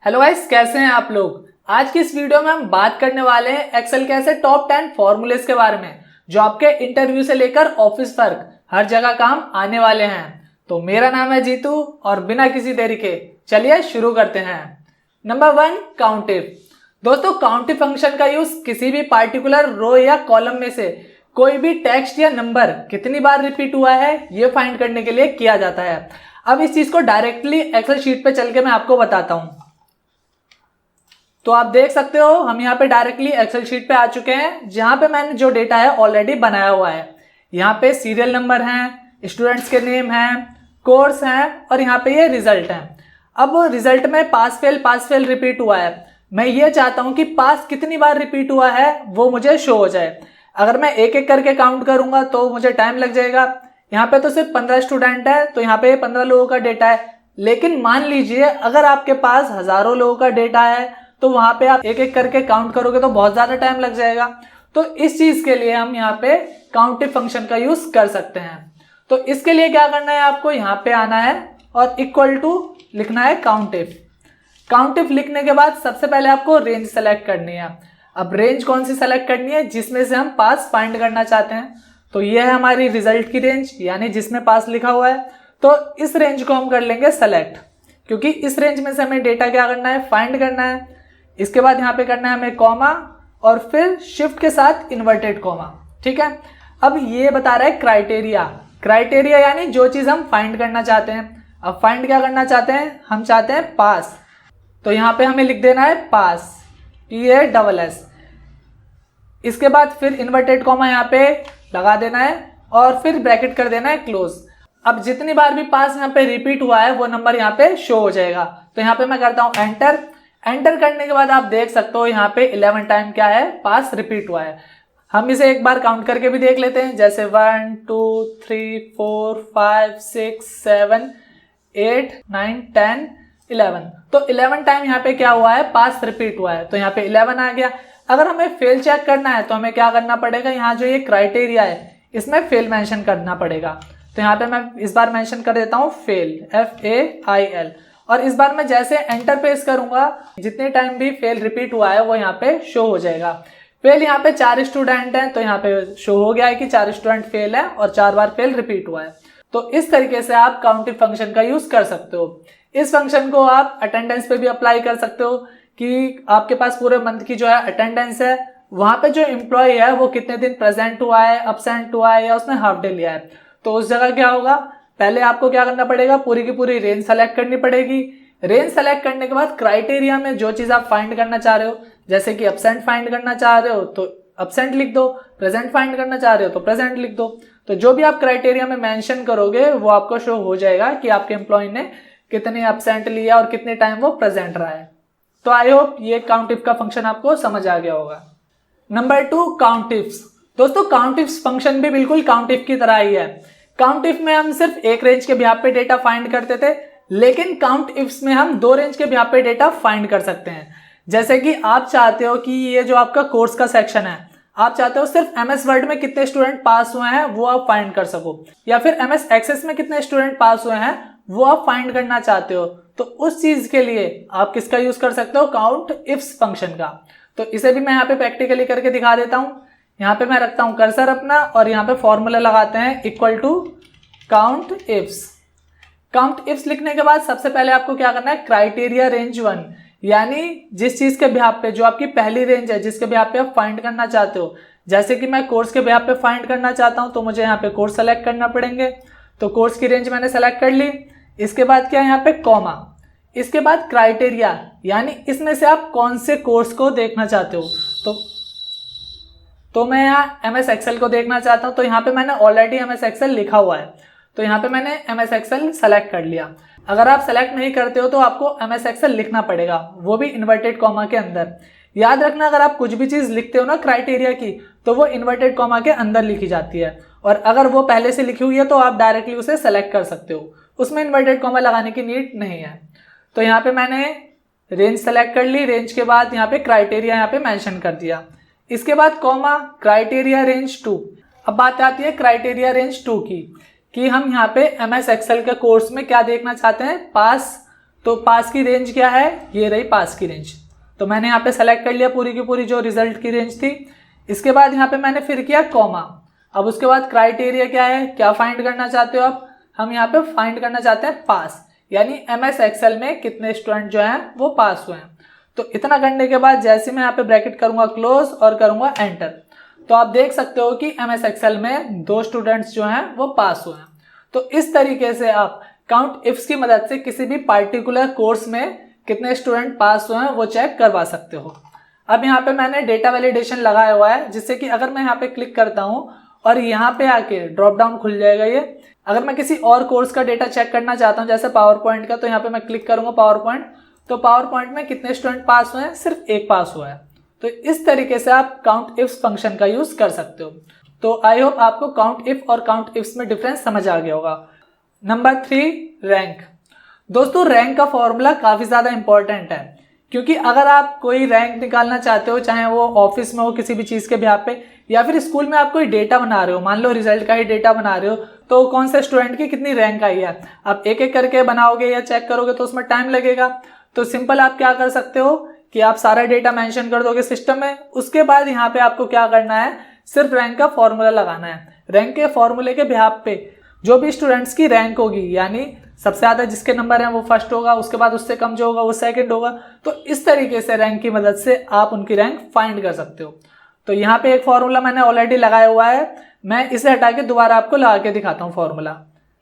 Hello guys, कैसे हैं आप लोग। आज की इस वीडियो में हम बात करने वाले हैं एक्सेल के ऐसे टॉप 10 फॉर्मूलेस के बारे में जो आपके इंटरव्यू से लेकर ऑफिस तक हर जगह काम आने वाले हैं। तो मेरा नाम है जीतू और बिना किसी देरी के चलिए शुरू करते हैं। नंबर 1, काउंटिव। दोस्तों, काउंटिव फंक्शन का यूज किसी भी पार्टिकुलर रो या कॉलम में से कोई भी टेक्स्ट या नंबर कितनी बार रिपीट हुआ है ये फाइंड करने के लिए किया जाता है। अब इस चीज को डायरेक्टली एक्सेल शीट पे चल के मैं आपको बताता हूं। तो आप देख सकते हो हम यहाँ पे डायरेक्टली एक्सेल शीट पे आ चुके हैं जहां पे मैंने जो डेटा है ऑलरेडी बनाया हुआ है। यहाँ पे सीरियल नंबर हैं, स्टूडेंट्स के नेम हैं, कोर्स हैं और यहाँ पे ये रिजल्ट है। अब रिजल्ट में पास फेल रिपीट हुआ है। मैं ये चाहता हूं कि पास कितनी बार रिपीट हुआ है वो मुझे शो हो जाए। अगर मैं एक एक करके काउंट करूंगा तो मुझे टाइम लग जाएगा। यहाँ पे तो सिर्फ 15 स्टूडेंट है तो यहाँ पे 15 लोगों का डेटा है। लेकिन मान लीजिए अगर आपके पास हजारों लोगों का डेटा है तो वहां पे आप एक एक करके काउंट करोगे तो बहुत ज्यादा टाइम लग जाएगा। तो इस चीज के लिए हम यहाँ पे काउंटिव फंक्शन का यूज कर सकते हैं। तो इसके लिए क्या करना है, आपको यहाँ पे आना है और इक्वल टू लिखना है काउंटिव। काउंटिव लिखने के बाद सबसे पहले आपको रेंज सेलेक्ट करनी है। अब रेंज कौन सी सेलेक्ट करनी है, जिसमें से हम पास फाइंड करना चाहते हैं। तो ये है हमारी रिजल्ट की रेंज, यानी जिसमें पास लिखा हुआ है। तो इस रेंज को हम कर लेंगे सेलेक्ट, क्योंकि इस रेंज में से हमें डेटा क्या करना है, फाइंड करना है। इसके बाद यहाँ पे करना है हमें कॉमा और फिर शिफ्ट के साथ इन्वर्टेड कॉमा। ठीक है। अब ये बता रहा है क्राइटेरिया यानी जो चीज हम फाइंड करना चाहते हैं। अब फाइंड क्या करना चाहते हैं, हम चाहते हैं पास। तो यहाँ पे हमें लिख देना है पास, PASS। इसके बाद फिर इन्वर्टेड कॉमा यहाँ पे लगा देना है और फिर ब्रैकेट कर देना है क्लोज। अब जितनी बार भी पास यहाँ पे रिपीट हुआ है वो नंबर यहाँ पे शो हो जाएगा। तो यहाँ पे मैं करता हूँ एंटर करने के बाद आप देख सकते हो यहाँ पे 11 टाइम क्या है, पास रिपीट हुआ है। हम इसे एक बार काउंट करके भी देख लेते हैं, जैसे 1 2 3 4 5 6 7 8 9 10 11। तो 11 टाइम यहाँ पे क्या हुआ है, पास रिपीट हुआ है। तो यहाँ पे 11 आ गया। अगर हमें फेल चेक करना है तो हमें क्या करना पड़ेगा, यहाँ जो ये क्राइटेरिया है इसमें फेल मेंशन करना पड़ेगा। तो यहाँ पे मैं इस बार मेंशन कर देता हूँ फेल, FAIL। और इस बार मैं जैसे एंटर प्रेस करूंगा जितने टाइम भी फेल रिपीट हुआ है वो यहाँ पे शो हो जाएगा। फेल यहाँ पे 4 स्टूडेंट हैं तो यहाँ पे शो हो गया है कि 4 स्टूडेंट फेल है और 4 बार फेल रिपीट हुआ है। तो इस तरीके से आप काउंटिव फंक्शन का यूज कर सकते हो। इस फंक्शन को आप अटेंडेंस पे भी अप्लाई कर सकते हो कि आपके पास पूरे मंथ की जो है अटेंडेंस है, वहां पे जो एम्प्लॉय है वो कितने दिन प्रेजेंट हुआ है, अब्सेंट हुआ है या उसने हाफ डे लिया है। तो उस जगह क्या होगा, पहले आपको क्या करना पड़ेगा, पूरी की पूरी रेंज सेलेक्ट करनी पड़ेगी। रेंज सेलेक्ट करने के बाद क्राइटेरिया में जो चीज आप फाइंड करना चाह रहे हो, जैसे कि अब्सेंट फाइंड करना चाह रहे हो तो अब्सेंट लिख दो, प्रेजेंट फाइंड करना चाह रहे हो तो प्रेजेंट लिख दो। तो जो भी आप क्राइटेरिया में मेंशन करोगे वो आपको शो हो जाएगा कि आपके एम्प्लॉय ने कितने अब्सेंट लिया और कितने टाइम वो प्रेजेंट रहा है। तो आई होप ये काउंटिव का फंक्शन आपको समझ आ गया होगा। नंबर 2, काउंटिव्स। दोस्तों, काउंटिव्स फंक्शन भी बिल्कुल काउंटिव की तरह ही है। काउंटिव में हम सिर्फ एक रेंज के बिहाफ पे डेटा फाइंड करते थे, लेकिन काउंटिव्स में हम 2 रेंज के बिहाफ पे डेटा फाइंड कर सकते हैं। जैसे कि आप चाहते हो कि ये जो आपका कोर्स का सेक्शन है, आप चाहते हो सिर्फ MS वर्ड में कितने स्टूडेंट पास हुए हैं वो आप फाइंड कर सको, या फिर MS एक्सेस में कितने स्टूडेंट पास हुए हैं वो आप फाइंड करना चाहते हो। तो उस चीज के लिए आप किसका यूज कर सकते हो, काउंट इफ्स फंक्शन का। तो इसे भी मैं यहाँ पे प्रैक्टिकली करके दिखा देता हूं। यहाँ पे मैं रखता हूं कर्सर अपना और यहाँ पे फॉर्मूला लगाते हैं equal to count ifs. Count ifs लिखने के बाद सबसे पहले आपको क्या करना है, क्राइटेरिया रेंज 1, यानी जिस चीज के बिहाफ पे, जो आपकी पहली रेंज है जिसके बिहाफ पे आप फाइंड करना चाहते हो। जैसे कि मैं कोर्स के बिहाफ पे फाइंड करना चाहता हूं तो मुझे यहाँ पे कोर्स सेलेक्ट करना पड़ेंगे। तो कोर्स की रेंज मैंने सेलेक्ट कर ली। इसके बाद क्या, यहाँ पे कॉमा, इसके बाद क्राइटेरिया, यानी इसमें से आप कौन से कोर्स को देखना चाहते हो। तो मैं यहाँ MS एक्सेल को देखना चाहता हूं तो यहाँ पे मैंने ऑलरेडी MS एक्सेल लिखा हुआ है तो यहाँ पे मैंने MS एक्सेल सेलेक्ट कर लिया। अगर आप सेलेक्ट नहीं करते हो तो आपको MS एक्सेल लिखना पड़ेगा, वो भी इन्वर्टेड कॉमा के अंदर। याद रखना, अगर आप कुछ भी चीज लिखते हो ना क्राइटेरिया की, तो वो इन्वर्टेड कॉमा के अंदर लिखी जाती है, और अगर वो पहले से लिखी हुई है तो आप डायरेक्टली उसे सेलेक्ट कर सकते हो, उसमें इन्वर्टेड कॉमा लगाने की नीड नहीं है। तो यहाँ पे मैंने रेंज सेलेक्ट कर ली, रेंज के बाद यहाँ पे क्राइटेरिया यहाँ पे मेंशन कर दिया। इसके बाद कॉमा, क्राइटेरिया रेंज 2। अब बात आती है क्राइटेरिया रेंज 2 की, कि हम यहाँ पे MS एक्सेल के कोर्स में क्या देखना चाहते हैं, पास तो पास की रेंज क्या है, ये रही पास की रेंज। तो मैंने यहाँ पे सेलेक्ट कर लिया पूरी की पूरी जो रिजल्ट की रेंज थी। इसके बाद यहाँ पे मैंने फिर किया कॉमा। अब उसके बाद क्राइटेरिया क्या है, क्या फाइंड करना चाहते हो आप, हम यहाँ पे फाइंड करना चाहते हैं पास, यानी MS एक्सेल में कितने स्टूडेंट जो हैं वो पास हुए हैं। तो इतना करने के बाद जैसे मैं यहाँ पे ब्रैकेट करूंगा क्लोज और करूंगा एंटर, तो आप देख सकते हो कि MS एक्सेल में 2 स्टूडेंट्स जो हैं वो पास हुए हैं। तो इस तरीके से आप काउंट इफ्स की मदद से किसी भी पार्टिकुलर कोर्स में कितने स्टूडेंट पास हुए हैं वो चेक करवा सकते हो। अब यहाँ पे मैंने डेटा वैलिडेशन लगाया हुआ है, जिससे कि अगर मैं यहाँ पे क्लिक करता हूँ और यहाँ पे आके ड्रॉप डाउन खुल जाएगा ये। अगर मैं किसी और कोर्स का डेटा चेक करना चाहता हूँ जैसे पावर पॉइंट का, तो यहाँ पे मैं क्लिक करूंगा पावर पॉइंट, तो पावर पॉइंट में कितने स्टूडेंट पास हुए हैं, सिर्फ 1 पास हुआ है। तो इस तरीके से आप काउंट इफ्स फंक्शन का यूज कर सकते हो। तो आई होप आपको काउंट इफ और काउंट इफ्स में डिफरेंस समझ आ गया होगा। Number 3, rank. दोस्तों रैंक का फॉर्मूला काफी ज्यादा इंपॉर्टेंट है, क्योंकि अगर आप कोई रैंक निकालना चाहते हो, चाहे वो ऑफिस में हो किसी भी चीज के बिहाफ पे, या फिर स्कूल में आप कोई डेटा बना रहे हो, मान लो रिजल्ट का ही डेटा बना रहे हो, तो कौन से स्टूडेंट की कितनी रैंक आई है, आप एक एक करके बनाओगे या चेक करोगे तो उसमें टाइम लगेगा। तो सिंपल आप क्या कर सकते हो कि आप सारा डेटा मेंशन कर दोगे सिस्टम में, उसके बाद यहाँ पे आपको क्या करना है, सिर्फ रैंक का फॉर्मूला लगाना है। रैंक के फॉर्मूले के बिहाफ पे जो भी स्टूडेंट्स की रैंक होगी, यानी सबसे ज्यादा जिसके नंबर हैं वो फर्स्ट होगा, उसके बाद उससे कम जो होगा वो सेकंड होगा। तो इस तरीके से रैंक की मदद से आप उनकी रैंक फाइंड कर सकते हो। तो यहाँ पे एक फॉर्मूला मैंने ऑलरेडी लगाया हुआ है, मैं इसे हटा के दोबारा आपको लगा के दिखाता हूँ फॉर्मूला।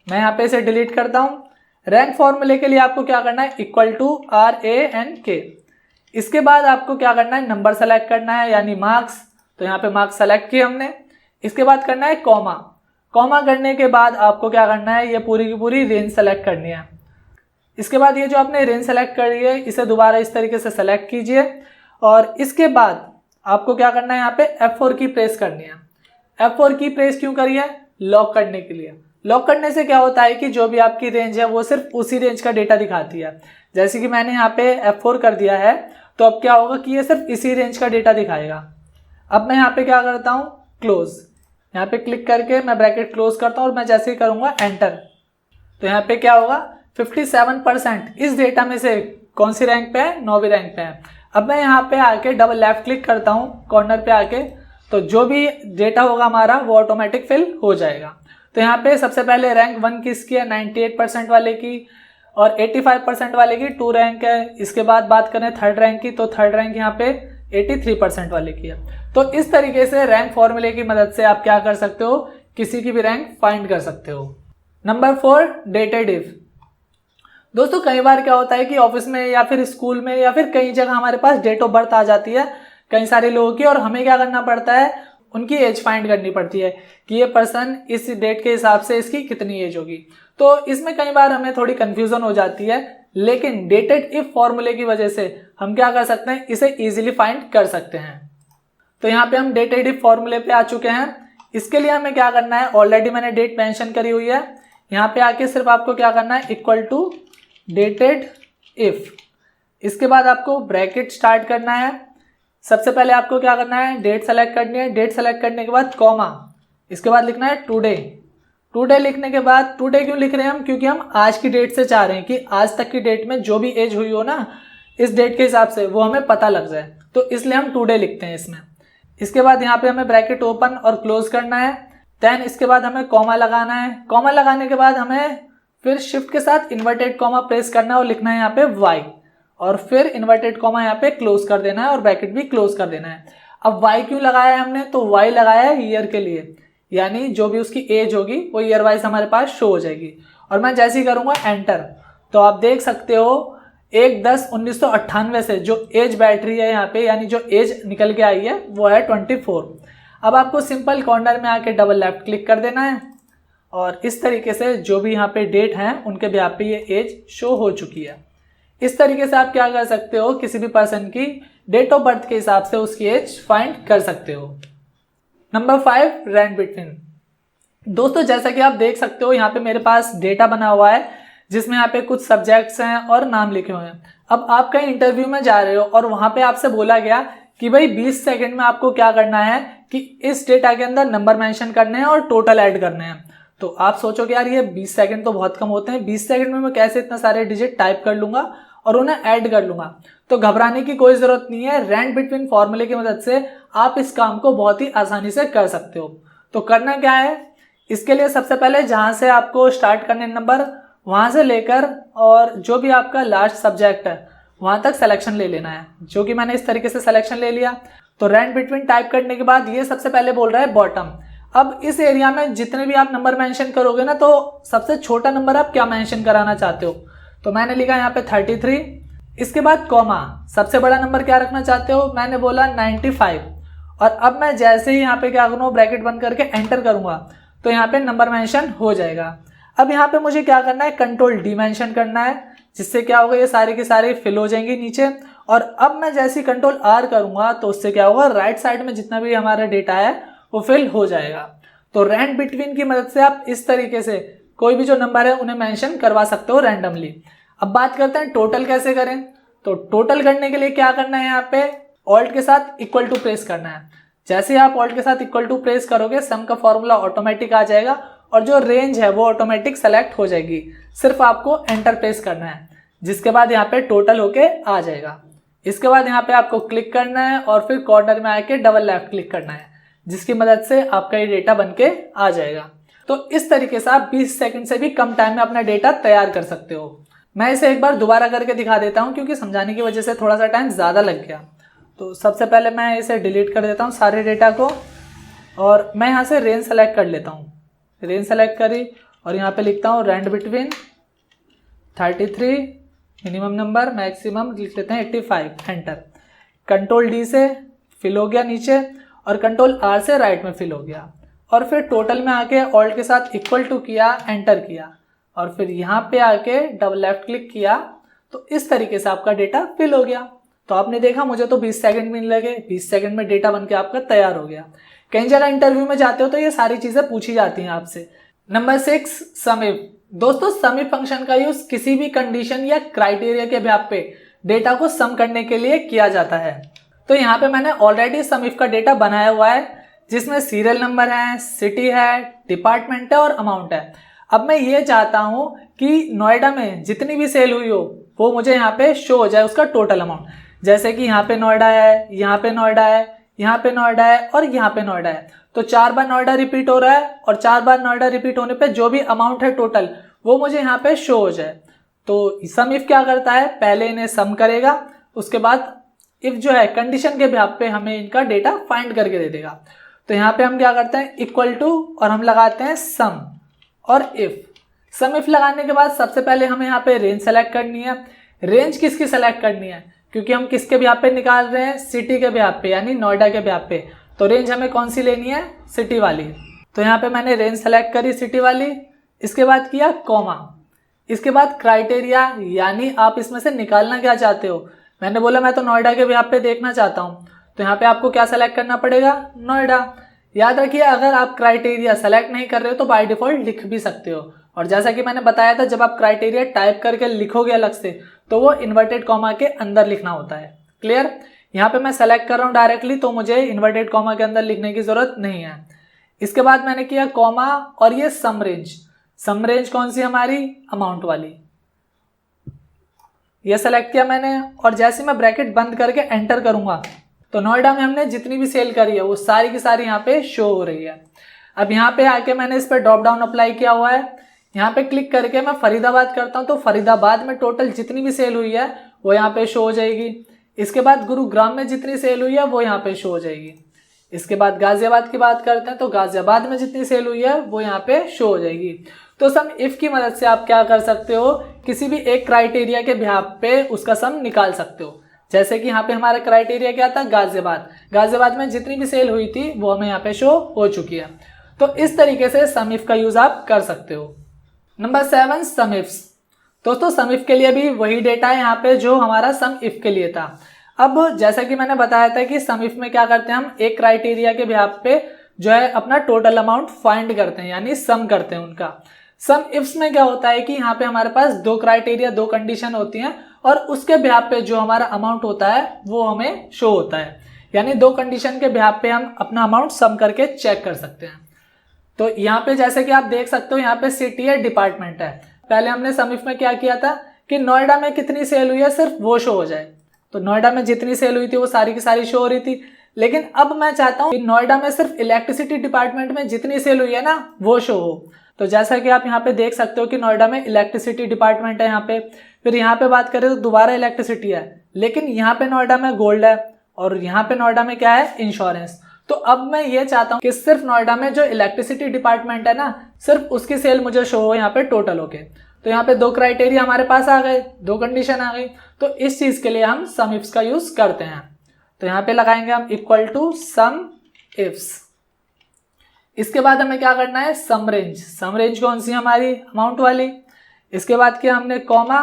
मैं यहाँ पे इसे डिलीट करता हूँ। रैंक फॉर्मूले के लिए आपको क्या करना है, इक्वल टू RANK। इसके बाद आपको क्या करना है, नंबर सेलेक्ट करना है यानी मार्क्स। तो यहाँ पे मार्क्स सेलेक्ट किए हमने। इसके बाद करना है कॉमा। कॉमा करने के बाद आपको क्या करना है, ये पूरी की पूरी रेंज सेलेक्ट करनी है। इसके बाद ये जो आपने रेंज सेलेक्ट करी है इसे दोबारा इस तरीके से सेलेक्ट कीजिए, और इसके बाद आपको क्या करना है, यहाँ पे F4 की प्रेस करनी है। F4 की प्रेस क्यों करी है, लॉक करने के लिए। लॉक करने से क्या होता है कि जो भी आपकी रेंज है वो सिर्फ उसी रेंज का डेटा दिखाती है। जैसे कि मैंने यहाँ पे F4 कर दिया है, तो अब क्या होगा कि ये सिर्फ इसी रेंज का डेटा दिखाएगा। अब मैं यहाँ पे क्या करता हूँ, क्लोज। यहाँ पे क्लिक करके मैं ब्रैकेट क्लोज करता हूँ और मैं जैसे ही करूंगा एंटर, तो यहाँ पे क्या होगा, 57% इस डेटा में से कौन सी रैंक पे है, 9वीं रैंक पे है। अब मैं यहाँ पे आके डबल लेफ्ट क्लिक करता हूँ कॉर्नर पे आके, तो जो भी डेटा होगा हमारा वो ऑटोमेटिक फिल हो जाएगा। तो यहाँ पे सबसे पहले रैंक 1 किसकी है, 98% वाले की, और 85% वाले की 2 रैंक है। इसके बाद बात करें थर्ड रैंक की, तो थर्ड रैंक यहाँ पे 83% वाले की है। तो इस तरीके से रैंक फॉर्मूले की मदद से आप क्या कर सकते हो, किसी की भी रैंक फाइंड कर सकते हो। Number 4, dated if. दोस्तों कई बार क्या होता है कि ऑफिस में या फिर स्कूल में या फिर कई जगह हमारे पास डेट ऑफ बर्थ आ जाती है कई सारे लोगों की, और हमें क्या करना पड़ता है, उनकी एज फाइंड करनी पड़ती है कि ये पर्सन इस डेट के हिसाब से इसकी कितनी एज होगी। तो इसमें कई बार हमें थोड़ी कंफ्यूजन हो जाती है, लेकिन डेटेड इफ फॉर्मूले की वजह से हम क्या कर सकते हैं, इसे इजीली फाइंड कर सकते हैं। तो यहाँ पे हम डेटेड इफ फॉर्मूले पे आ चुके हैं। इसके लिए हमें क्या करना है, ऑलरेडी मैंने डेट मेंशन करी हुई है। यहाँ पे आके सिर्फ आपको क्या करना है, इक्वल टू डेटेड इफ। इसके बाद आपको ब्रैकेट स्टार्ट करना है। सबसे पहले आपको क्या करना है, डेट सेलेक्ट करनी है। डेट सेलेक्ट करने के बाद कॉमा, इसके बाद लिखना है टुडे। टुडे लिखने के बाद, टुडे क्यों लिख रहे हैं हम, क्योंकि हम आज की डेट से चाह रहे हैं कि आज तक की डेट में जो भी एज हुई हो ना, इस डेट के हिसाब से वो हमें पता लग जाए, तो इसलिए हम टुडे लिखते हैं इसमें। इसके बाद यहाँ पे हमें ब्रैकेट ओपन और क्लोज करना है। देन इसके बाद हमें कॉमा लगाना है। कॉमा लगाने के बाद हमें फिर शिफ्ट के साथ इन्वर्टेड कॉमा प्रेस करना है और लिखना है यहाँ पे y, और फिर इन्वर्टेड कॉमा यहाँ पे क्लोज कर देना है और ब्रैकेट भी क्लोज कर देना है। अब y क्यों लगाया है हमने, तो y लगाया है ईयर के लिए, यानी जो भी उसकी एज होगी वो ईयर वाइज हमारे पास शो हो जाएगी। और मैं जैसे ही करूंगा एंटर, तो आप देख सकते हो 1/10/1998 से जो एज बैठ रही है यहाँ पे, यानी जो एज निकल के आई है वो है 24। अब आपको सिंपल कॉर्नर में आके डबल लेफ्ट क्लिक कर देना है, और इस तरीके से जो भी यहाँ पे डेट हैं उनके बिहाफ पे ये एज शो हो चुकी है। इस तरीके से आप क्या कर सकते हो, किसी भी पर्सन की डेट ऑफ बर्थ के हिसाब से उसकी एज फाइंड कर सकते हो। Number 5, rank between. दोस्तों जैसा कि आप देख सकते हो यहाँ पे मेरे पास डेटा बना हुआ है जिसमें यहाँ पे कुछ सब्जेक्ट्स हैं और नाम लिखे हुए हैं। अब आप कहीं इंटरव्यू में जा रहे हो और वहां पे आपसे बोला गया कि भाई 20 सेकंड में आपको क्या करना है कि इस डेटा के अंदर नंबर मेंशन करने हैं और टोटल ऐड करने हैं। तो आप सोचोगे यार ये 20 सेकंड तो बहुत कम होते हैं, 20 सेकंड में मैं कैसे इतना सारे डिजिट टाइप कर लूंगा और उन्हें ऐड कर लूंगा। तो घबराने की कोई जरूरत नहीं है, रैंड बिटवीन फॉर्मूले की मदद से आप इस काम को बहुत ही आसानी से कर सकते हो। तो करना क्या है, इसके लिए सबसे पहले जहां से आपको स्टार्ट करने नंबर, वहां से लेकर और जो भी आपका लास्ट सब्जेक्ट है वहां तक सिलेक्शन ले लेना है, जो कि मैंने इस तरीके से सिलेक्शन ले लिया। तो रैंड बिटवीन टाइप करने के बाद ये सबसे पहले बोल रहा है बॉटम। अब इस एरिया में जितने भी आप नंबर मेंशन करोगे ना, तो सबसे छोटा नंबर आप क्या मेंशन कराना चाहते हो, तो मैंने लिखा यहाँ पे 33। इसके बाद कॉमा, सबसे बड़ा नंबर क्या रखना चाहते हो, मैंने बोला 95। और अब मैं जैसे ही यहाँ पे क्या करूँगा, ब्रैकेट बंद करके एंटर करूंगा तो यहाँ पे नंबर मेंशन हो जाएगा। अब यहाँ पे मुझे क्या करना है, कंट्रोल डी मेंशन करना है, जिससे क्या होगा ये सारी की सारी फिल हो जाएंगी नीचे। और अब मैं जैसे ही कंट्रोल आर करूंगा तो उससे क्या होगा, राइट साइड में जितना भी हमारा डेटा है वो फिल हो जाएगा। तो रैंड बिटवीन की मदद से आप इस तरीके से कोई भी जो नंबर है उन्हें मेंशन करवा सकते हो रैंडमली। अब बात करते हैं टोटल कैसे करें। तो टोटल करने के लिए क्या करना है, यहाँ पे ऑल्ट के साथ इक्वल टू प्रेस करना है। जैसे ही आप ऑल्ट के साथ इक्वल टू प्रेस करोगे सम का फॉर्मूला ऑटोमेटिक आ जाएगा और जो रेंज है वो ऑटोमेटिक सेलेक्ट हो जाएगी। सिर्फ आपको एंटर प्रेस करना है, जिसके बाद यहाँ पे टोटल होके आ जाएगा। इसके बाद यहाँ पे आपको क्लिक करना है और फिर कॉर्नर में आके डबल लेफ्ट क्लिक करना है, जिसकी मदद से आपका ये डेटा बनके आ जाएगा। तो इस तरीके से आप 20 सेकंड से भी कम टाइम में अपना डेटा तैयार कर सकते हो। मैं इसे एक बार दोबारा करके दिखा देता हूँ, क्योंकि समझाने की वजह से थोड़ा सा टाइम ज़्यादा लग गया। तो सबसे पहले मैं इसे डिलीट कर देता हूँ सारे डेटा को, और मैं यहाँ से रेंज सेलेक्ट कर लेता हूँ। रेंज सेलेक्ट करी और यहाँ पे लिखता हूँ rand between 33, minimum number, maximum लिख लेते हैं 85, एंटर। कंट्रोल डी से फिल हो गया नीचे और कंट्रोल आर से राइट में फिल हो गया। और फिर टोटल में आके ऑल्ट के साथ इक्वल टू किया, एंटर किया और फिर यहाँ पे आके डबल लेफ्ट क्लिक किया। तो इस तरीके से आपका डेटा फिल हो गया। तो आपने देखा मुझे तो 20 सेकंड में लगे, 20 सेकंड में डेटा बनके आपका तैयार हो गया। कई जगह इंटरव्यू में जाते हो तो ये सारी चीजें पूछी जाती हैं आपसे। Number 6, sum if. दोस्तों सम इफ फंक्शन का यूज किसी भी कंडीशन या क्राइटेरिया के बेस पे डेटा को सम करने के लिए किया जाता है। तो यहाँ पे मैंने ऑलरेडी सम इफ का डेटा बनाया हुआ है, जिसमें सीरियल नंबर है, सिटी है, डिपार्टमेंट है और अमाउंट है। अब मैं ये चाहता हूं कि नोएडा में जितनी भी सेल हुई हो वो मुझे यहाँ पे शो हो जाए, उसका टोटल अमाउंट। जैसे कि यहाँ पे नोएडा है, यहाँ पे नोएडा है, यहाँ पे नोएडा है और यहाँ पे नोएडा है। तो 4 बार नोएडा रिपीट हो रहा है और 4 बार नोएडा रिपीट होने पे जो भी अमाउंट है टोटल वो मुझे यहाँ पे शो हो जाए। तो सम इफ क्या करता है, पहले इन्हें सम करेगा, उसके बाद इफ जो है कंडीशन के बेस पे हमें इनका डेटा फाइंड करके दे देगा। तो यहाँ पे हम क्या करते हैं, इक्वल टू और हम लगाते हैं सम और इफ। सम इफ लगाने के बाद सबसे पहले हमें यहाँ पे रेंज सेलेक्ट करनी है। रेंज किसकी सेलेक्ट करनी है, क्योंकि हम किसके बेस पे निकाल रहे हैं, सिटी के बेस पे, यानी नोएडा के बेस पे। तो रेंज हमें कौन सी लेनी है, सिटी वाली। तो यहाँ पे मैंने रेंज सेलेक्ट करी सिटी वाली। इसके बाद किया कॉमा। इसके बाद क्राइटेरिया, यानी आप इसमें से निकालना क्या चाहते हो। मैंने बोला मैं तो नोएडा के बेस पे देखना चाहता हूँ, तो यहाँ पे आपको क्या सेलेक्ट करना पड़ेगा, नोएडा। याद रखिए अगर आप क्राइटेरिया सेलेक्ट नहीं कर रहे हो तो बाय डिफॉल्ट लिख भी सकते हो। और जैसा कि मैंने बताया था, जब आप क्राइटेरिया टाइप करके लिखोगे अलग से तो वो इन्वर्टेड कॉमा के अंदर लिखना होता है। क्लियर। यहाँ पे मैं सेलेक्ट कर रहा हूँ डायरेक्टली, तो मुझे इन्वर्टेड कॉमा के अंदर लिखने की जरूरत नहीं है। इसके बाद मैंने किया कॉमा और ये सम रेंज। सम रेंज कौन सी हमारी, अमाउंट वाली, ये सेलेक्ट किया मैंने। और जैसे मैं ब्रैकेट बंद करके एंटर करूंगा तो नोएडा में हमने जितनी भी सेल करी है वो सारी की सारी यहाँ पे शो हो रही है। अब यहाँ पे आके मैंने इस पर ड्रॉप डाउन अप्लाई किया हुआ है। यहाँ पे क्लिक करके मैं फरीदाबाद करता हूँ तो फरीदाबाद में टोटल जितनी भी सेल हुई है वो यहाँ पे शो हो जाएगी। इसके बाद गुरुग्राम में जितनी सेल हुई है वो यहाँ पे शो हो जाएगी। इसके बाद गाजियाबाद की बात करते हैं तो गाजियाबाद में जितनी सेल हुई है वो यहाँ पे शो हो जाएगी। तो सम इफ की मदद से आप क्या कर सकते हो, किसी भी एक क्राइटेरिया के बेस पे उसका सम निकाल सकते हो। जैसे कि यहाँ पे हमारा क्राइटेरिया क्या था, गाजियाबाद। गाजियाबाद में जितनी भी सेल हुई थी वो हमें यहाँ पे शो हो चुकी है। तो इस तरीके से सम इफ का यूज आप कर सकते हो। नंबर 7, सम इफ्स। दोस्तों सम इफ के लिए भी वही डेटा है यहाँ पे जो हमारा सम इफ के लिए था। अब जैसा कि मैंने बताया था कि सम इफ में क्या करते हैं, हम एक क्राइटेरिया के बेस पे जो है अपना टोटल अमाउंट फाइंड करते हैं, यानी सम करते हैं उनका। सम इफ्स में क्या होता है कि यहाँ पे हमारे पास 2 क्राइटेरिया, 2 कंडीशन होती हैं और उसके बेस पे जो हमारा अमाउंट होता है वो हमें शो होता है। यानी 2 कंडीशन के बेस पे हम अपना अमाउंट सम करके चेक कर सकते हैं। तो यहाँ पे जैसे कि आप देख सकते हो यहाँ पे सिटी है, डिपार्टमेंट है। पहले हमने सम इफ में क्या किया था कि नोएडा में कितनी सेल हुई है सिर्फ वो शो हो जाए, तो नोएडा में जितनी सेल हुई थी वो सारी की सारी शो हो रही थी। लेकिन अब मैं चाहता हूँ कि नोएडा में सिर्फ इलेक्ट्रिसिटी डिपार्टमेंट में जितनी सेल हुई है ना वो शो हो। तो जैसा कि आप यहाँ पे देख सकते हो कि नोएडा में इलेक्ट्रिसिटी डिपार्टमेंट है यहाँ पे। फिर यहाँ पे बात करें तो दोबारा इलेक्ट्रिसिटी है, लेकिन यहाँ पे नोएडा में गोल्ड है और यहाँ पे नोएडा में क्या है, इंश्योरेंस। तो अब मैं ये चाहता हूँ कि सिर्फ नोएडा में जो इलेक्ट्रिसिटी डिपार्टमेंट है ना सिर्फ उसकी सेल मुझे शो हो यहाँ पे टोटल होके। तो यहाँ पे दो क्राइटेरिया हमारे पास आ गए, दो कंडीशन आ गई। तो इस चीज के लिए हम सम इफ्स का यूज करते हैं। तो यहाँ पे लगाएंगे हम इक्वल टू सम इफ्स। इसके बाद हमें क्या करना है, सम रेंज। सम रेंज कौन सी हमारी, अमाउंट वाली। इसके बाद किया हमने comma,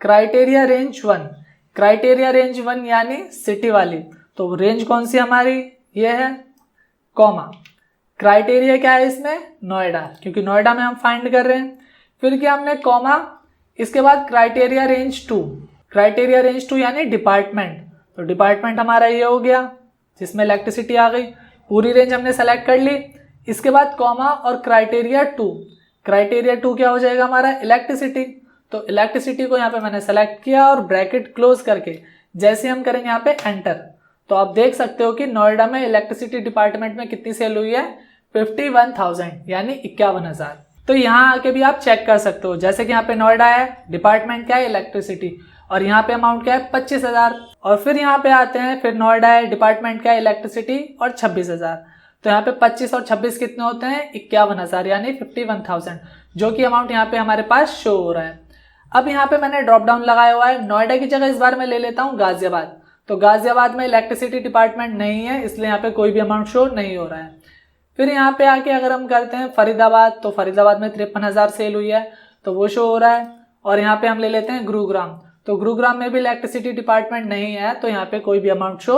criteria range 1। Criteria range 1 यानी सिटी वाली, तो रेंज कौन सी हमारी, ये है, कॉमा। क्राइटेरिया क्या है इसमें, नोएडा, क्योंकि नोएडा में हम फाइंड कर रहे हैं। फिर क्या हमने कॉमा, इसके बाद क्राइटेरिया रेंज 2। क्राइटेरिया रेंज 2 यानी डिपार्टमेंट, तो डिपार्टमेंट हमारा ये हो गया जिसमें इलेक्ट्रिसिटी आ गई। पूरी रेंज हमने सेलेक्ट कर ली। इसके बाद कॉमा और क्राइटेरिया 2। क्राइटेरिया 2 क्या हो जाएगा हमारा, इलेक्ट्रिसिटी। तो इलेक्ट्रिसिटी को यहाँ पे मैंने सेलेक्ट किया और ब्रैकेट क्लोज करके जैसे हम करेंगे यहाँ पे एंटर, तो आप देख सकते हो कि नोएडा में इलेक्ट्रिसिटी डिपार्टमेंट में कितनी सेल हुई है, 51,000 यानी 51,000। तो यहाँ आके भी आप चेक कर सकते हो, जैसे कि यहाँ पे नोएडा है, डिपार्टमेंट क्या है, इलेक्ट्रिसिटी, और यहाँ पे अमाउंट क्या है, 25,000। और फिर यहाँ पे आते हैं, फिर नोएडा है, डिपार्टमेंट क्या है, इलेक्ट्रिसिटी, और 26,000। तो यहाँ पे 25 और 26 कितने होते हैं, 51,000 यानी 51,000, जो कि अमाउंट यहाँ पे हमारे पास शो हो रहा है। अब यहाँ पे मैंने ड्रॉप डाउन लगाया हुआ है, नोएडा की जगह इस बार मैं ले लेता हूँ गाजियाबाद। तो गाजियाबाद में इलेक्ट्रिसिटी डिपार्टमेंट नहीं है, इसलिए यहाँ पे कोई भी अमाउंट शो नहीं हो रहा है। फिर यहाँ पे आके अगर हम करते हैं फरीदाबाद, तो फरीदाबाद में 53,000 सेल हुई है, तो वो शो हो रहा है। और यहाँ पे हम ले लेते हैं गुरुग्राम, तो गुरुग्राम में भी इलेक्ट्रिसिटी डिपार्टमेंट नहीं है, तो यहाँ पे कोई भी अमाउंट शो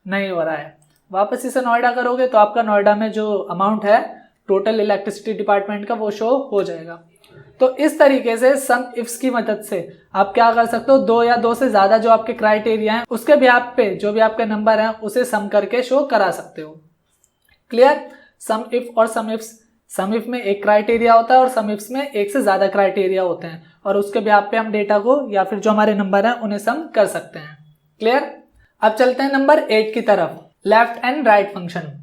नहीं हो रहा है। वापस इसे नोएडा करोगे तो आपका नोएडा में जो अमाउंट है टोटल इलेक्ट्रिसिटी डिपार्टमेंट का वो शो हो जाएगा। तो इस तरीके से सम इफ्स की मदद से आप क्या कर सकते हो, दो या दो से ज्यादा जो आपके क्राइटेरिया हैं उसके बेसिस पे जो भी आपके नंबर हैं उसे सम करके शो करा सकते हो। क्लियर। सम इफ और सम इफ्स, सम इफ में एक क्राइटेरिया होता है और सम इफ्स में एक से ज्यादा क्राइटेरिया होते हैं, और उसके बेसिस पे हम डेटा को या फिर जो हमारे नंबर हैं उन्हें सम कर सकते हैं। क्लियर। अब चलते हैं नंबर 8 की तरफ, लेफ्ट एंड राइट फंक्शन।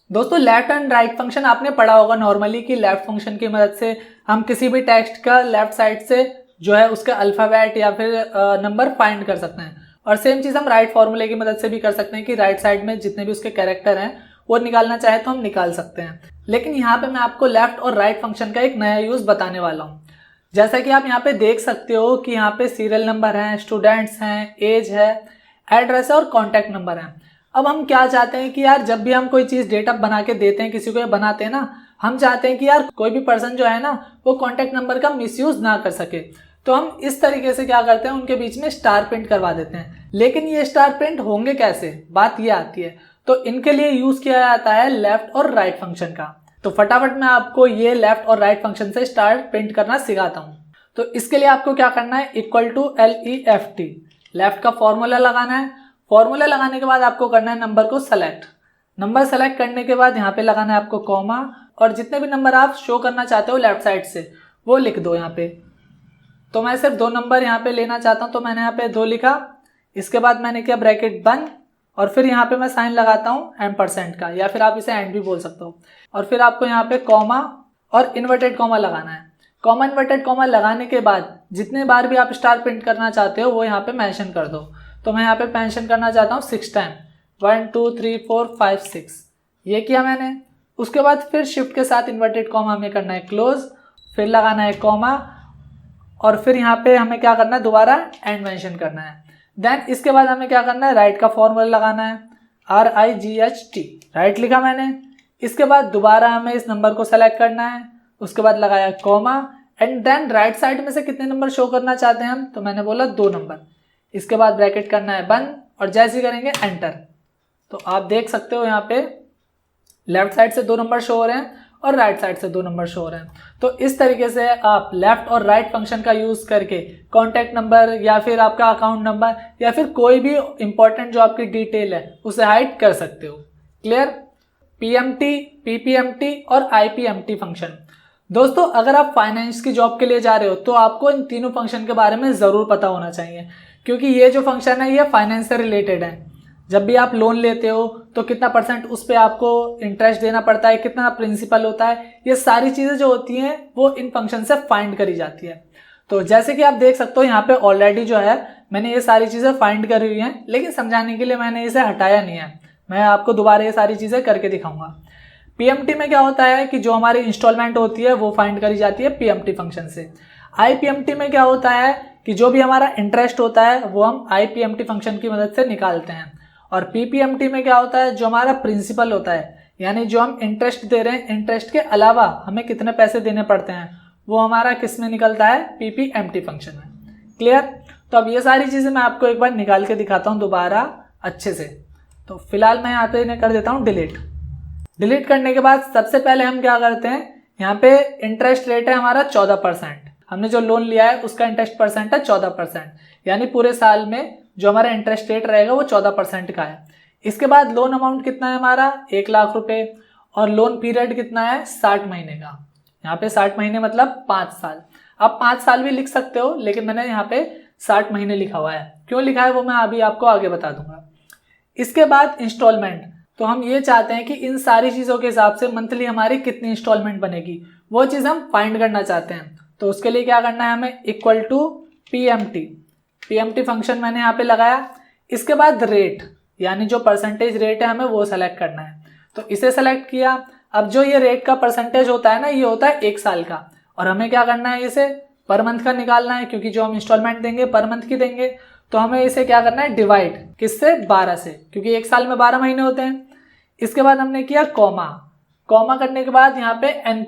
दोस्तों लेफ्ट एंड राइट फंक्शन आपने पढ़ा होगा नॉर्मली कि लेफ्ट फंक्शन की मदद से हम किसी भी टेक्स्ट का लेफ्ट साइड से जो है उसका अल्फाबेट या फिर नंबर फाइंड कर सकते हैं। और सेम चीज हम राइट फॉर्मूले की मदद से भी कर सकते हैं कि राइट साइड में जितने भी उसके कैरेक्टर हैं वो निकालना चाहे तो हम निकाल सकते हैं। लेकिन यहाँ पे मैं आपको लेफ्ट और राइट फंक्शन का एक नया यूज बताने वाला हूँ। जैसा कि आप यहाँ पे देख सकते हो कि यहाँ पे सीरियल नंबर है, स्टूडेंट्स हैं, एज है, एड्रेस है और कॉन्टैक्ट नंबर है। अब हम क्या चाहते हैं कि यार जब भी हम कोई चीज डेटा बना के देते हैं किसी को, बनाते हैं ना, हम चाहते हैं कि यार कोई भी पर्सन जो है ना वो कॉन्टैक्ट नंबर का मिसयूज ना कर सके। तो हम इस तरीके से क्या करते हैं, उनके बीच में स्टार प्रिंट करवा देते हैं। लेकिन ये स्टार प्रिंट होंगे कैसे, बात ये आती है। तो इनके लिए यूज किया जाता है लेफ्ट और राइट फंक्शन का। तो फटाफट मैं आपको ये लेफ्ट और राइट फंक्शन से स्टार प्रिंट करना सिखाता हूँ। तो इसके लिए आपको क्या करना है, इक्वल टू LEFT, लेफ्ट का फॉर्मूला लगाना है। फॉर्मूला लगाने के बाद आपको करना है नंबर को सेलेक्ट। नंबर सेलेक्ट करने के बाद यहाँ पे लगाना है आपको कॉमा, और जितने भी नंबर आप शो करना चाहते हो लेफ्ट साइड से वो लिख दो यहाँ पे। तो मैं सिर्फ 2 नंबर यहाँ पे लेना चाहता हूँ, तो मैंने यहाँ पे 2 लिखा। इसके बाद मैंने किया ब्रैकेट बंद, और फिर यहाँ पे मैं साइन लगाता हूँ एम्परसेंट का, या फिर आप इसे एंड भी बोल सकते हो। और फिर आपको यहाँ पे कॉमा और इन्वर्टेड कॉमा लगाना है। कॉमा इन्वर्टेड कॉमा लगाने के बाद जितने बार भी आप स्टार प्रिंट करना चाहते हो वो यहाँ पे मेंशन कर दो। तो मैं यहाँ पे मेंशन करना चाहता हूँ 6 टाइम, 1 2 3 4 5 6, ये किया मैंने। उसके बाद फिर शिफ्ट के साथ इन्वर्टेड कॉमा हमें करना है क्लोज, फिर लगाना है कॉमा, और फिर यहाँ पे हमें क्या करना है, दोबारा एंड मेंशन करना है। देन इसके बाद हमें क्या करना है, राइट का फॉर्मूला लगाना है, RIGHT, राइट लिखा मैंने। इसके बाद दोबारा हमें इस नंबर को सेलेक्ट करना है, उसके बाद लगाया comma, and then right side में से कितने नंबर शो करना चाहते हैं हम, तो मैंने बोला 2 नंबर। इसके बाद ब्रैकेट करना है बंद, और जैसे ही करेंगे एंटर, तो आप देख सकते हो यहाँ पे लेफ्ट साइड से 2 नंबर शो हो रहे हैं और राइट साइड से 2 नंबर शो हो रहे हैं। तो इस तरीके से आप लेफ्ट और राइट फंक्शन का यूज करके कॉन्टैक्ट नंबर या फिर आपका अकाउंट नंबर या फिर कोई भी इंपॉर्टेंट जो आपकी डिटेल है उसे हाइड कर सकते हो। क्लियर। पीएमटी, पीपीएमटी और आईपीएमटी फंक्शन। दोस्तों अगर आप फाइनेंस की जॉब के लिए जा रहे हो तो आपको इन तीनों फंक्शन के बारे में ज़रूर पता होना चाहिए, क्योंकि ये जो फंक्शन है ये फाइनेंस से रिलेटेड है। जब भी आप लोन लेते हो तो कितना परसेंट उस पर आपको इंटरेस्ट देना पड़ता है, कितना प्रिंसिपल होता है, ये सारी चीज़ें जो होती हैं वो इन फंक्शन से फाइंड करी जाती है। तो जैसे कि आप देख सकते हो यहाँ पे ऑलरेडी जो है मैंने ये सारी चीज़ें फाइंड करी हुई हैं, लेकिन समझाने के लिए मैंने इसे हटाया नहीं है। मैं आपको दोबारा ये सारी चीज़ें करके दिखाऊंगा। पीएमटी में क्या होता है कि जो हमारी इंस्टॉलमेंट होती है वो फाइंड करी जाती है पीएमटी फंक्शन से। आईपीएमटी में क्या होता है कि जो भी हमारा इंटरेस्ट होता है वो हम आईपीएमटी फंक्शन की मदद से निकालते हैं। और पीपीएमटी में क्या होता है, जो हमारा प्रिंसिपल होता है, यानी जो हम इंटरेस्ट दे रहे हैं, इंटरेस्ट के अलावा हमें कितने पैसे देने पड़ते हैं, वो हमारा किस में निकलता है, पीपीएमटी फंक्शन में। क्लियर? तो अब ये सारी चीज़ें मैं आपको एक बार निकाल के दिखाता हूँ दोबारा अच्छे से। तो फिलहाल मैं यहाँ पे इन्हें कर देता हूँ डिलीट। डिलीट करने के बाद सबसे पहले हम क्या करते हैं, यहाँ पे इंटरेस्ट रेट है हमारा 14%। हमने जो लोन लिया है उसका इंटरेस्ट परसेंट है 14%, यानी पूरे साल में जो हमारा इंटरेस्ट रेट रहेगा वो 14% का है। इसके बाद लोन अमाउंट कितना है हमारा, 1 लाख रुपए, और लोन पीरियड कितना है, 60 महीने का। यहाँ पे 60 महीने मतलब 5 साल। आप 5 साल भी लिख सकते हो, लेकिन मैंने यहाँ पे 60 महीने लिखा हुआ है। क्यों लिखा है वो मैं अभी आपको आगे बता दूंगा। इसके बाद इंस्टॉलमेंट, तो हम ये चाहते हैं कि इन सारी चीज़ों के हिसाब से मंथली हमारी कितनी इंस्टॉलमेंट बनेगी, वो चीज़ हम फाइंड करना चाहते हैं। तो उसके लिए क्या करना है हमें, equal to PMT, PMT function मैंने यहाँ पे लगाया। इसके बाद रेट, यानी जो परसेंटेज रेट है हमें वो सेलेक्ट करना है, तो इसे सेलेक्ट किया। अब जो ये रेट का परसेंटेज होता है ना, ये होता है 1 साल का, और हमें क्या करना है, इसे पर मंथ का निकालना है, क्योंकि जो हम इंस्टॉलमेंट देंगे पर मंथ की देंगे। तो हमें इसे क्या करना है, डिवाइड किससे, 12 से, क्योंकि 1 साल में 12 महीने होते हैं। इसके बाद हमने किया कॉमा, कॉमा करने के बाद यहाँ पे एन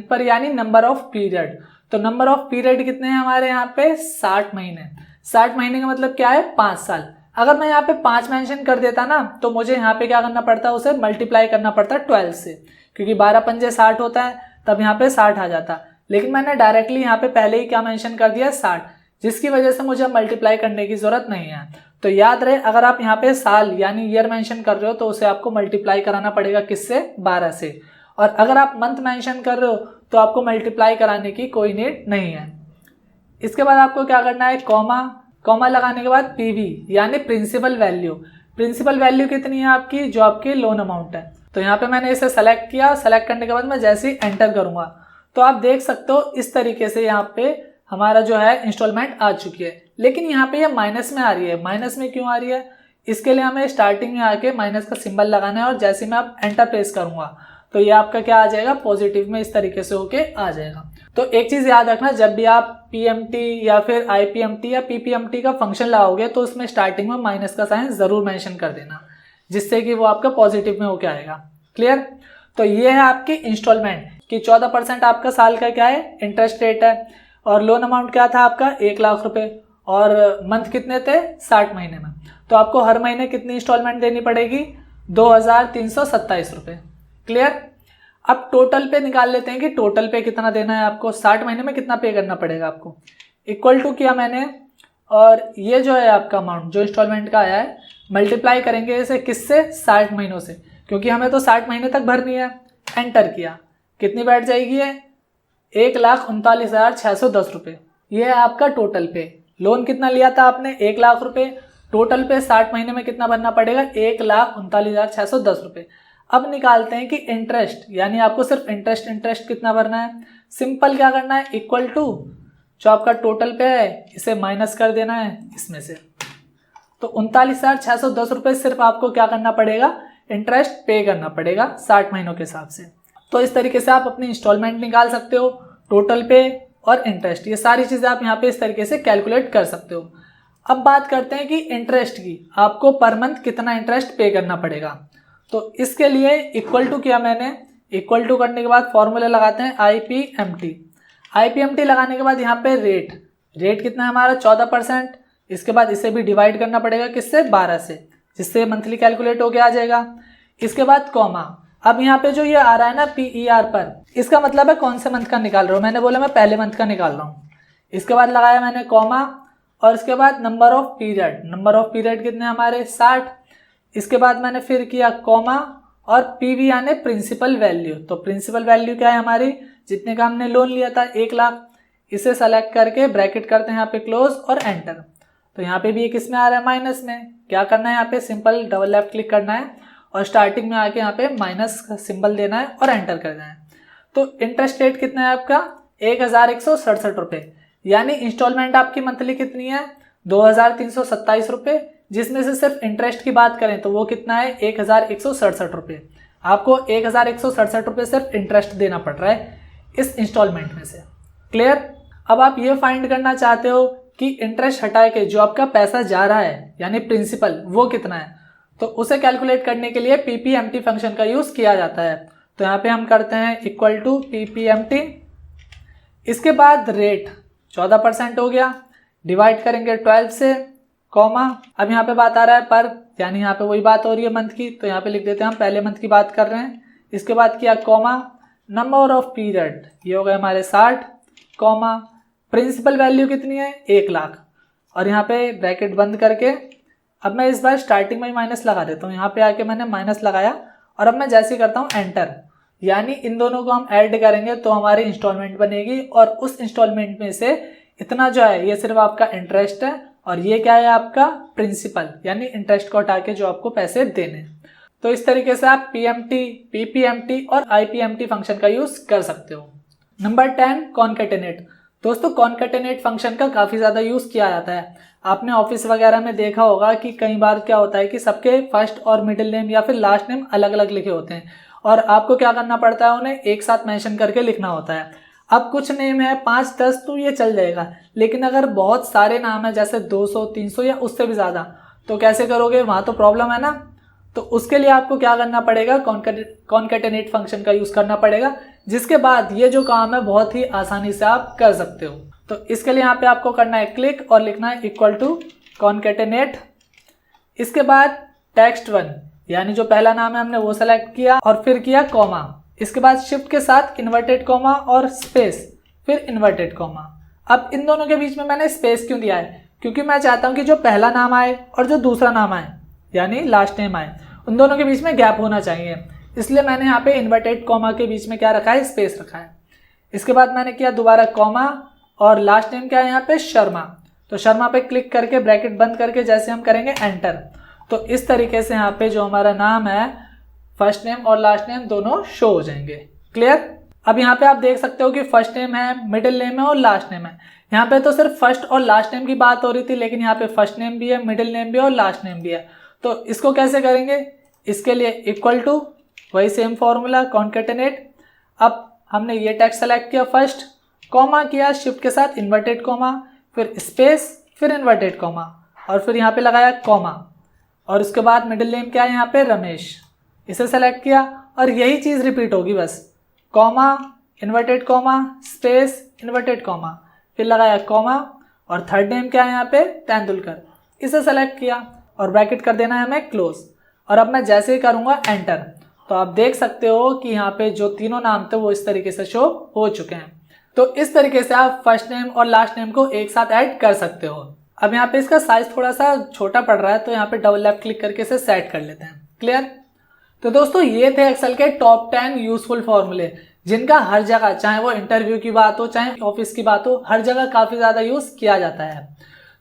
पर यानी नंबर ऑफ पीरियड। तो नंबर ऑफ पीरियड कितने हैं हमारे यहाँ पे, 60 महीने। 60 महीने का मतलब क्या है, 5 साल। अगर मैं यहाँ पे 5 मेंशन कर देता ना, तो मुझे यहाँ पे क्या करना पड़ता, उसे मल्टीप्लाई करना पड़ता 12 से, क्योंकि 12 पंजे 60 होता है, तब यहाँ पे 60 आ जाता। लेकिन मैंने डायरेक्टली यहाँ पे पहले ही क्या मेंशन कर दिया, 60, जिसकी वजह से मुझे मल्टीप्लाई करने की जरूरत नहीं है। तो याद रहे, अगर आप यहाँ पे साल यानी ईयर मेंशन कर रहे हो तो उसे आपको मल्टीप्लाई कराना पड़ेगा किससे, 12 से। और अगर आप मंथ मेंशन कर रहे हो तो आपको मल्टीप्लाई कराने की कोई नीड नहीं है। इसके बाद आपको क्या करना है, कॉमा, कॉमा लगाने के बाद पीवी यानी प्रिंसिपल वैल्यू। प्रिंसिपल वैल्यू कितनी है आपकी, जो आपकी लोन अमाउंट है। तो यहाँ पे मैंने इसे सेलेक्ट किया। सेलेक्ट करने के बाद मैं जैसे ही एंटर करूंगा तो आप देख सकते हो इस तरीके से यहाँ पे हमारा जो है इंस्टॉलमेंट आ चुकी है। लेकिन यहाँ पे ये माइनस में आ रही है। माइनस में क्यों आ रही है, इसके लिए हमें स्टार्टिंग में आके माइनस का सिंबल लगाना है, और जैसे मैं आप एंटर प्रेस करूंगा तो ये आपका क्या आ जाएगा, पॉजिटिव में इस तरीके से होके आ जाएगा। तो एक चीज याद रखना, जब भी आप पीएमटी या फिर आईपीएमटी या पीपीएमटी का फंक्शन लगाओगे तो उसमें स्टार्टिंग में माइनस का साइन जरूर मेंशन कर देना, जिससे कि वो आपका पॉजिटिव में होके आएगा। क्लियर? तो ये है आपकी इंस्टॉलमेंट कि 14% आपका साल का क्या है, इंटरेस्ट रेट है, और लोन अमाउंट क्या था आपका, 1 लाख रुपए, और मंथ कितने थे, 60 महीने में। तो आपको हर महीने कितनी इंस्टॉलमेंट देनी पड़ेगी, 2327 रुपये। क्लियर? अब टोटल पे निकाल लेते हैं कि टोटल पे कितना देना है आपको, 60 महीने में कितना पे करना पड़ेगा आपको। इक्वल टू किया मैंने, और ये जो है आपका अमाउंट जो इंस्टॉलमेंट का आया है, मल्टीप्लाई करेंगे इसे किससे, 60 महीनों से, क्योंकि हमें तो 60 महीने तक भरनी है। एंटर किया, कितनी बैठ जाएगी है, 1,39,610 रुपये। ये है आपका टोटल पे। लोन कितना लिया था आपने, 1 लाख रुपए, टोटल पे 60 महीने में कितना भरना पड़ेगा, 1,39,610 रुपये। अब निकालते हैं कि इंटरेस्ट, यानी आपको सिर्फ इंटरेस्ट कितना भरना है। सिंपल क्या करना है, इक्वल टू जो आपका टोटल पे है इसे माइनस कर देना है इसमें से। तो 39,610 रुपये सिर्फ आपको क्या करना पड़ेगा, इंटरेस्ट पे करना पड़ेगा 60 महीनों के हिसाब से। तो इस तरीके से आप अपनी इंस्टॉलमेंट निकाल सकते हो, टोटल पे और इंटरेस्ट, ये सारी चीज़ें आप यहाँ पे इस तरीके से कैलकुलेट कर सकते हो। अब बात करते हैं कि इंटरेस्ट की, आपको पर मंथ कितना इंटरेस्ट पे करना पड़ेगा। तो इसके लिए इक्वल टू किया मैंने। इक्वल टू करने के बाद फॉर्मूला लगाते हैं आईपीएमटी। आईपीएमटी लगाने के बाद यहाँ पे रेट कितना है हमारा, 14%। इसके बाद इसे भी डिवाइड करना पड़ेगा किससे, 12 से, जिससे मंथली कैलकुलेट होके आ जाएगा। इसके बाद कॉमा। अब यहाँ पे जो ये आ रहा है ना पीईआर पर, इसका मतलब है कौन से मंथ का निकाल रहा हूँ। मैंने बोला मैं पहले मंथ का निकाल रहा हूँ। इसके बाद लगाया मैंने कॉमा, और इसके बाद number of period. Number of period कितने हमारे, 60। इसके बाद मैंने फिर किया कॉमा, और पीवी यानी प्रिंसिपल वैल्यू। तो प्रिंसिपल वैल्यू क्या है हमारी, जितने का हमने लोन लिया था 1 लाख, इसे सेलेक्ट करके ब्रैकेट करते हैं यहाँ पे क्लोज और एंटर। तो यहाँ पे भी ये किस में आ रहा है, माइनस में। क्या करना है यहाँ पे, सिंपल डबल लेफ्ट क्लिक करना है और स्टार्टिंग में आके यहाँ पे माइनस का सिंबल देना है और एंटर करना है। तो इंटरेस्ट रेट कितना है आपका, 1167 रुपये, यानी इंस्टॉलमेंट आपकी मंथली कितनी है, 2327 रुपये, जिसमें से सिर्फ इंटरेस्ट की बात करें तो वो कितना है, 1167 रुपये। आपको 1167 रुपये सिर्फ इंटरेस्ट देना पड़ रहा है इस इंस्टॉलमेंट में से। क्लियर। अब आप ये फाइंड करना चाहते हो कि इंटरेस्ट हटा के जो आपका पैसा जा रहा है यानी प्रिंसिपल वो कितना है, तो उसे कैलकुलेट करने के लिए पीपीएमटी फंक्शन का यूज किया जाता है। तो यहाँ पे हम करते हैं इक्वल टू पीपीएमटी, इसके बाद रेट 14% हो गया, डिवाइड करेंगे 12 से, कॉमा, अब यहाँ पे बात आ रहा है पर, यानी यहाँ पे वही बात हो रही है मंथ की, तो यहाँ पे लिख देते हैं हम पहले मंथ की बात कर रहे हैं। इसके बाद किया कॉमा, नंबर ऑफ पीरियड ये हो गए हमारे 60, कॉमा, प्रिंसिपल वैल्यू कितनी है 1 लाख, और यहाँ पे ब्रैकेट बंद करके अब मैं इस बार स्टार्टिंग में ही माइनस लगा देता हूँ। यहाँ पे आके मैंने माइनस लगाया और अब मैं जैसे ही करता हूँ एंटर, यानी इन दोनों को हम ऐड करेंगे तो हमारी इंस्टॉलमेंट बनेगी, और उस इंस्टॉलमेंट में से इतना जो है ये सिर्फ आपका इंटरेस्ट है और ये क्या है आपका प्रिंसिपल, यानी इंटरेस्ट को हटा के जो आपको पैसे देने। तो इस तरीके से आप पीएमटी, पीपीएमटी और आईपीएमटी फंक्शन का यूज कर सकते हो। नंबर 10 कॉन्केटेनेट। दोस्तों कॉन्केटेनेट फंक्शन का काफी ज्यादा यूज किया जाता है। आपने ऑफिस वगैरह में देखा होगा कि कई बार क्या होता है कि सबके फर्स्ट और मिडिल नेम या फिर लास्ट नेम अलग अलग लिखे होते हैं और आपको क्या करना पड़ता है, उन्हें एक साथ मेंशन करके लिखना होता है। अब कुछ नेम है 5-10 तो ये चल जाएगा, लेकिन अगर बहुत सारे नाम है जैसे 200-300 या उससे भी ज्यादा, तो कैसे करोगे, वहां तो प्रॉब्लम है ना। तो उसके लिए आपको क्या करना पड़ेगा, कॉन्केटेनेट फंक्शन का यूज करना पड़ेगा, जिसके बाद ये जो काम है बहुत ही आसानी से आप कर सकते हो। तो इसके लिए यहाँ पे आपको करना है क्लिक और लिखना है इक्वल टू कॉन्केटेनेट, इसके बाद टेक्स्ट 1 यानी जो पहला नाम है हमने वो सेलेक्ट किया और फिर किया कॉमा, इसके बाद शिफ्ट के साथ इन्वर्टेड कॉमा और स्पेस, फिर इन्वर्टेड कॉमा। अब इन दोनों के बीच में मैंने स्पेस क्यों दिया है, क्योंकि मैं चाहता हूं कि जो पहला नाम आए और जो दूसरा नाम आए यानी लास्ट नेम आए, उन दोनों के बीच में गैप होना चाहिए, इसलिए मैंने यहाँ पे इन्वर्टेड कॉमा के बीच में क्या रखा है, स्पेस रखा है। इसके बाद मैंने किया दोबारा कॉमा और लास्ट नेम क्या है यहाँ पे, शर्मा। तो शर्मा पे क्लिक करके ब्रैकेट बंद करके जैसे हम करेंगे एंटर, तो इस तरीके से यहाँ पे जो हमारा नाम है फर्स्ट नेम और लास्ट नेम दोनों शो हो जाएंगे। क्लियर। अब यहाँ पे आप देख सकते हो कि फर्स्ट नेम है, मिडिल नेम है और लास्ट नेम है। यहाँ पे तो सिर्फ फर्स्ट और लास्ट नेम की बात हो रही थी, लेकिन यहाँ पे फर्स्ट नेम भी है, मिडिल नेम भी है और लास्ट नेम भी है। तो इसको कैसे करेंगे, इसके लिए इक्वल टू वही सेम फॉर्मूला कॉन्केटेनेट। अब हमने ये टेक्स्ट सेलेक्ट किया फर्स्ट, कॉमा किया शिफ्ट के साथ इन्वर्टेड कॉमा, फिर स्पेस, फिर इन्वर्टेड कॉमा और फिर यहाँ पे लगाया कॉमा, और उसके बाद मिडिल नेम क्या है यहाँ पे, रमेश, इसे सेलेक्ट किया और यही चीज रिपीट होगी बस, comma inverted comma space inverted comma, फिर लगाया कॉमा और थर्ड नेम क्या है यहाँ पे, तेंदुलकर, इसे सेलेक्ट किया और ब्रैकेट कर देना है हमें क्लोज। और अब मैं जैसे ही करूंगा एंटर, तो आप देख सकते हो कि यहाँ पे जो तीनों नाम थे वो इस तरीके से शो हो चुके हैं। तो इस तरीके से आप फर्स्ट नेम और लास्ट नेम को एक साथ ऐड कर सकते हो। अब यहाँ पे इसका साइज थोड़ा सा छोटा पड़ रहा है, तो यहाँ पे डबल लेफ्ट क्लिक करके इसे सेट कर लेते हैं। क्लियर। तो दोस्तों ये थे एक्सेल के टॉप 10 यूजफुल फॉर्मूले, जिनका हर जगह, चाहे वो इंटरव्यू की बात हो चाहे ऑफिस की बात हो, हर जगह काफी ज्यादा यूज किया जाता है।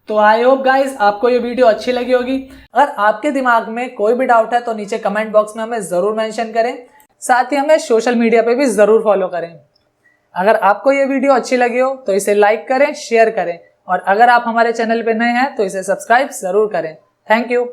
तो आई होप गाइज आपको ये वीडियो अच्छी लगी होगी। अगर आपके दिमाग में कोई भी डाउट है तो नीचे कमेंट बॉक्स में हमें जरूर मेंशन करें, साथ ही हमें सोशल मीडिया पे भी जरूर फॉलो करें। अगर आपको ये वीडियो अच्छी लगी हो तो इसे लाइक करें, शेयर करें, और अगर आप हमारे चैनल पे नए हैं तो इसे सब्सक्राइब जरूर करें। Thank you.